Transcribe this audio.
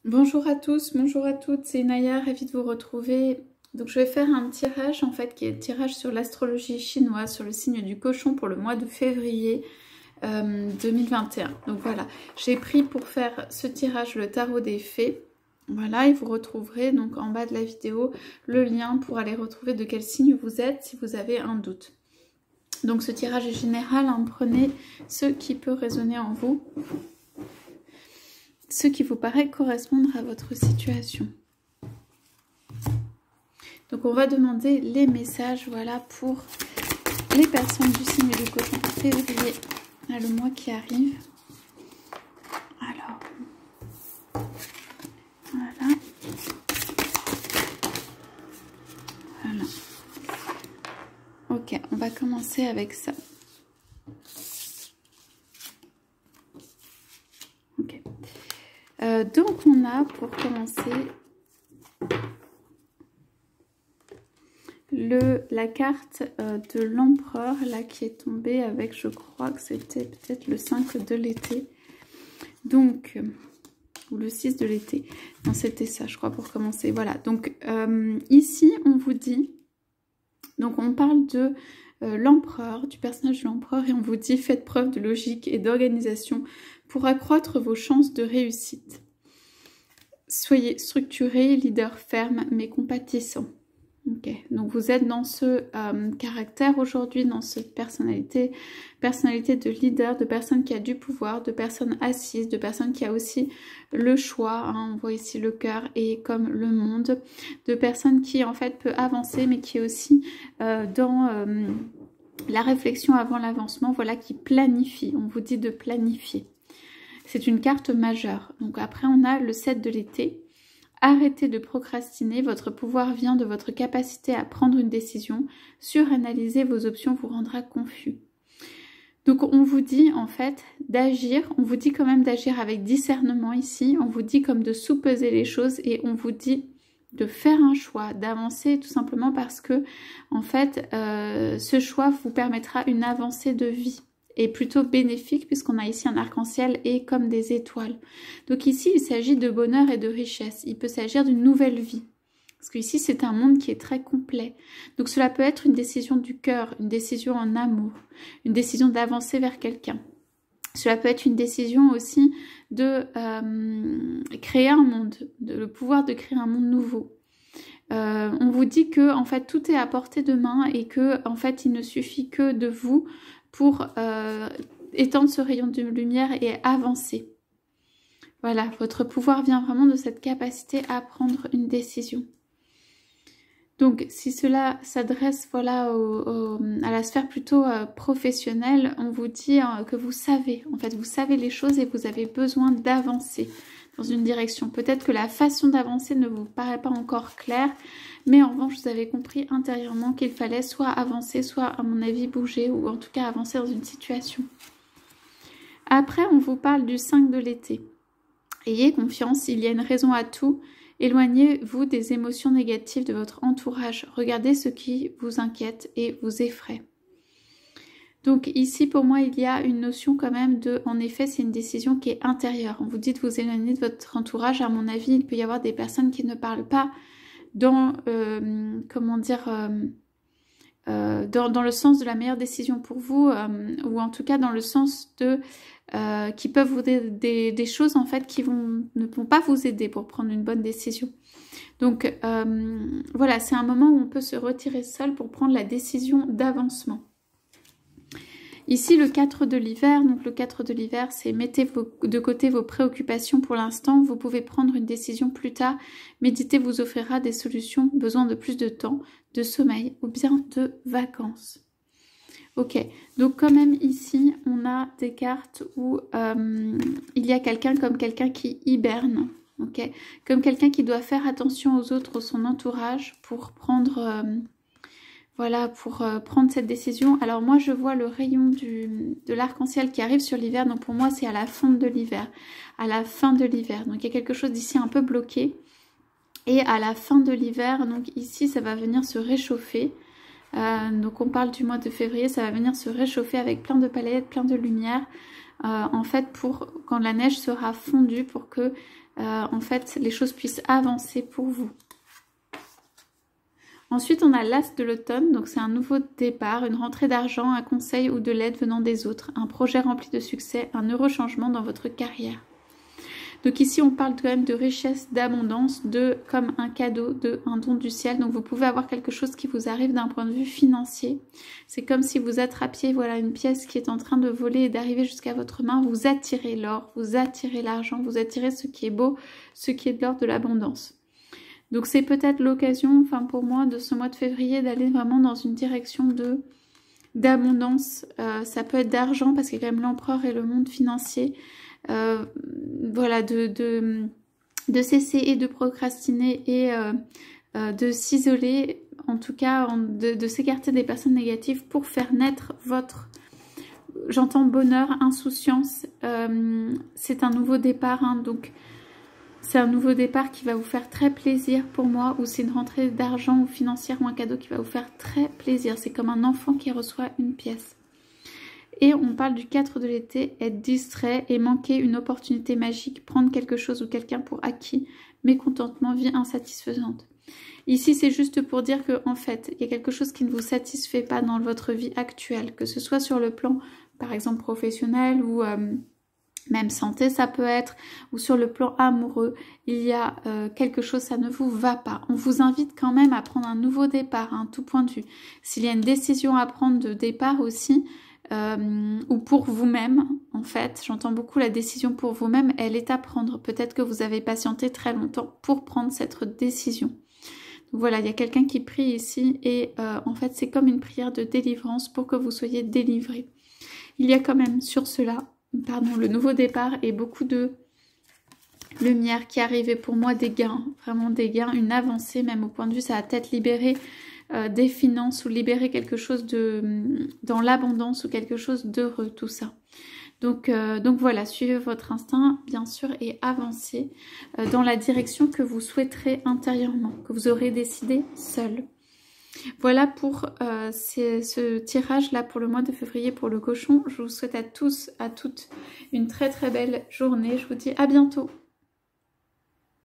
Bonjour à tous, bonjour à toutes, c'est Naya, ravie de vous retrouver. Donc je vais faire un tirage en fait qui est un tirage sur l'astrologie chinoise, sur le signe du cochon pour le mois de février 2021. Donc voilà, j'ai pris pour faire ce tirage le tarot des fées. Voilà, et vous retrouverez donc en bas de la vidéo le lien pour aller retrouver de quel signe vous êtes si vous avez un doute. Donc ce tirage est général, hein, prenez ce qui peut résonner en vous, ce qui vous paraît correspondre à votre situation. Donc on va demander les messages, voilà, pour les personnes du signe du cochon en février, le mois qui arrive. Alors, voilà. Voilà. Ok, on va commencer avec ça. Ok. Donc on a pour commencer la carte de l'empereur là qui est tombée avec, je crois que c'était peut-être le 5 de l'été. Donc, ou le 6 de l'été. Non, c'était ça, je crois, pour commencer. Voilà, donc ici, on vous dit, donc on parle de l'empereur, du personnage de l'empereur, et on vous dit, faites preuve de logique et d'organisation pour accroître vos chances de réussite. Soyez structuré, leader ferme, mais compatissant. Ok, donc vous êtes dans ce caractère aujourd'hui, dans cette personnalité de leader, de personne qui a du pouvoir, de personne assise, de personne qui a aussi le choix, hein, on voit ici le cœur et comme le monde, de personne qui en fait peut avancer mais qui est aussi dans la réflexion avant l'avancement, voilà, qui planifie, on vous dit de planifier. C'est une carte majeure. Donc après on a le 7 de l'été. Arrêtez de procrastiner, votre pouvoir vient de votre capacité à prendre une décision. Suranalyser vos options vous rendra confus. Donc on vous dit en fait d'agir, on vous dit quand même d'agir avec discernement ici, on vous dit comme de sous-peser les choses et on vous dit de faire un choix, d'avancer tout simplement parce que en fait ce choix vous permettra une avancée de vie. Est plutôt bénéfique puisqu'on a ici un arc-en-ciel et comme des étoiles. Donc ici, il s'agit de bonheur et de richesse. Il peut s'agir d'une nouvelle vie. Parce qu'ici, c'est un monde qui est très complet. Donc cela peut être une décision du cœur, une décision en amour, une décision d'avancer vers quelqu'un. Cela peut être une décision aussi de créer un monde, le pouvoir de créer un monde nouveau. On vous dit que en fait tout est à portée de main et que en fait il ne suffit que de vous pour étendre ce rayon de lumière et avancer. Voilà, votre pouvoir vient vraiment de cette capacité à prendre une décision. Donc, si cela s'adresse voilà, à la sphère plutôt professionnelle, on vous dit que vous savez. En fait, vous savez les choses et vous avez besoin d'avancer dans une direction. Peut-être que la façon d'avancer ne vous paraît pas encore claire, mais en revanche, vous avez compris intérieurement qu'il fallait soit avancer, soit, à mon avis, bouger, ou en tout cas avancer dans une situation. Après, on vous parle du 5 de l'été. Ayez confiance, il y a une raison à tout. Éloignez-vous des émotions négatives de votre entourage. Regardez ce qui vous inquiète et vous effraie. Donc ici, pour moi, il y a une notion quand même de... En effet, c'est une décision qui est intérieure. On vous dit de vous éloigner de votre entourage. À mon avis, il peut y avoir des personnes qui ne parlent pas dans, comment dire, dans le sens de la meilleure décision pour vous, ou en tout cas dans le sens de... qui peuvent vous dire des choses en fait qui ne vont pas vous aider pour prendre une bonne décision. Donc voilà, c'est un moment où on peut se retirer seul pour prendre la décision d'avancement. Ici, le 4 de l'hiver, donc le 4 de l'hiver, c'est mettez de côté vos préoccupations pour l'instant. Vous pouvez prendre une décision plus tard. Méditer vous offrira des solutions, besoin de plus de temps, de sommeil ou bien de vacances. Ok, donc quand même ici, on a des cartes où il y a quelqu'un qui hiberne. Ok, comme quelqu'un qui doit faire attention aux autres, son entourage pour prendre... Voilà, pour prendre cette décision. Alors moi, je vois le rayon de l'arc-en-ciel qui arrive sur l'hiver. Donc pour moi, c'est à la fin de l'hiver. À la fin de l'hiver. Donc il y a quelque chose d'ici un peu bloqué. Et à la fin de l'hiver, donc ici, ça va venir se réchauffer. Donc on parle du mois de février, ça va venir se réchauffer avec plein de palettes, plein de lumière. En fait, pour quand la neige sera fondue, pour que en fait, les choses puissent avancer pour vous. Ensuite, on a l'as de l'automne, donc c'est un nouveau départ, une rentrée d'argent, un conseil ou de l'aide venant des autres, un projet rempli de succès, un heureux changement dans votre carrière. Donc ici, on parle quand même de richesse, d'abondance, de comme un cadeau, un don du ciel. Donc vous pouvez avoir quelque chose qui vous arrive d'un point de vue financier. C'est comme si vous attrapiez voilà, une pièce qui est en train de voler et d'arriver jusqu'à votre main. Vous attirez l'or, vous attirez l'argent, vous attirez ce qui est beau, ce qui est de l'ordre de l'abondance. Donc c'est peut-être l'occasion, enfin pour moi, de ce mois de février, d'aller vraiment dans une direction d'abondance. Ça peut être d'argent parce qu'il y a quand même l'empereur et le monde financier. Voilà, de cesser et de procrastiner et de s'isoler, en tout cas de s'écarter des personnes négatives pour faire naître votre, j'entends bonheur, insouciance. C'est un nouveau départ, hein, donc c'est un nouveau départ qui va vous faire très plaisir pour moi, ou c'est une rentrée d'argent ou financière ou un cadeau qui va vous faire très plaisir. C'est comme un enfant qui reçoit une pièce. Et on parle du 4 de l'été, être distrait et manquer une opportunité magique, prendre quelque chose ou quelqu'un pour acquis, mécontentement, vie insatisfaisante. Ici, c'est juste pour dire que en fait, il y a quelque chose qui ne vous satisfait pas dans votre vie actuelle, que ce soit sur le plan, par exemple, professionnel ou même santé, ça peut être, ou sur le plan amoureux, il y a quelque chose, ça ne vous va pas. On vous invite quand même à prendre un nouveau départ, hein, tout point de vue. S'il y a une décision à prendre de départ aussi, ou pour vous-même, en fait, j'entends beaucoup la décision pour vous-même, elle est à prendre. Peut-être que vous avez patienté très longtemps pour prendre cette décision. Donc voilà, il y a quelqu'un qui prie ici et en fait, c'est comme une prière de délivrance pour que vous soyez délivrés. Il y a quand même sur cela, pardon, le nouveau départ et beaucoup de lumière qui arrivait pour moi, des gains, vraiment des gains, une avancée même au point de vue, ça va peut-être libérer des finances ou libérer quelque chose dans l'abondance ou quelque chose d'heureux, tout ça. Donc voilà, suivez votre instinct bien sûr et avancez dans la direction que vous souhaiterez intérieurement, que vous aurez décidé seul. Voilà pour ce tirage là pour le mois de février pour le cochon. Je vous souhaite à tous, à toutes une très très belle journée. Je vous dis à bientôt.